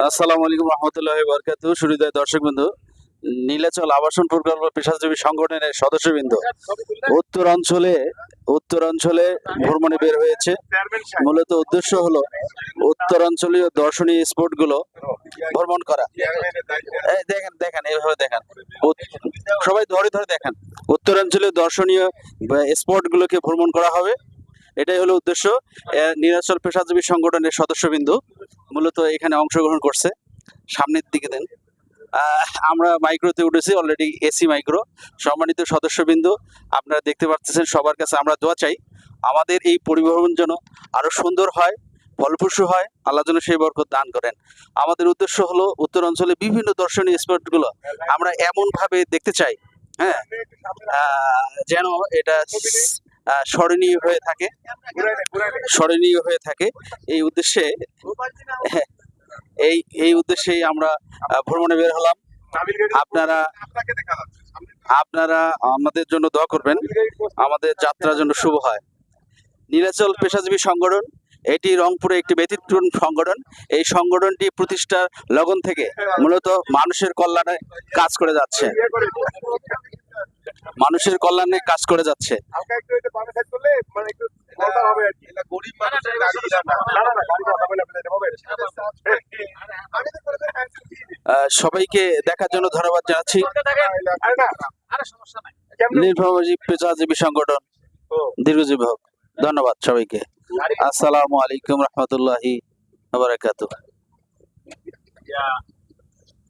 আসসালামু আলাইকুম রহমতুল্লাহি ওয়া বারাকাতুহু। সুহৃদয় দর্শকবৃন্দ, নীলাচল আবাসন প্রকল্প পেশাজীবী সংগঠনের সদস্যবৃন্দ উত্তরাঞ্চলে ভ্রমণে বের হয়েছে। মূলত উদ্দেশ্য হলো উত্তরাঞ্চলীয় দর্শনীয় স্পটগুলো ভ্রমণ করা। এই দেখেন দেখেন এইভাবে দেখেন, সবাই ধরে ধরে দেখেন, উত্তরাঞ্চলীয় দর্শনীয় স্পটগুলোকে ভ্রমণ করা হবে। এটাই হলো উদ্দেশ্য। নীলাচল পেশাজীবী সংগঠনের সদস্যবৃন্দ মূলত এখানে অংশগ্রহণ করছে। সামনের দিকে দেন। আমরা মাইক্রোতে উঠেছি, অলরেডি এসি মাইক্রো। সম্মানিত সদস্যবৃন্দ, আপনারা দেখতে পাচ্ছেন, সবার কাছে আমরা দোয়া চাই আমাদের এই পরিবহন যেন আরো সুন্দর হয়, ফলপ্রসূ হয়, আল্লাহ যেন সেই বরকত দান করেন। আমাদের উদ্দেশ্য হলো উত্তরাঞ্চলে বিভিন্ন দর্শনীয় স্পটগুলো আমরা এমন ভাবে দেখতে চাই, হ্যাঁ, যেন এটা স্মরণীয় হয়ে থাকে। এই উদ্দেশ্যে এই উদ্দেশ্যেই আমরা ভ্রমণে বের হলাম। আপনারা আমাদের জন্য দোয়া করবেন, আমাদের যাত্রা যেন শুভ হয়। নীলাচল পেশাজীবী সংগঠন এটি রংপুরে একটি ব্যতিক্রম সংগঠন। এই সংগঠনটি প্রতিষ্ঠার লগন থেকে মূলত মানুষের কল্যাণে কাজ করে যাচ্ছে। সবাইকে দেখার জন্য ধন্যবাদ জানাচ্ছি। নীলফামারী পেশাজীবী সংগঠন দীর্ঘজীবী হোক। ধন্যবাদ সবাইকে। আসসালামু আলাইকুম রহমতুল্লাহি ওয়া বারাকাতুহু।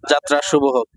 যাত্রা শুভ হোক।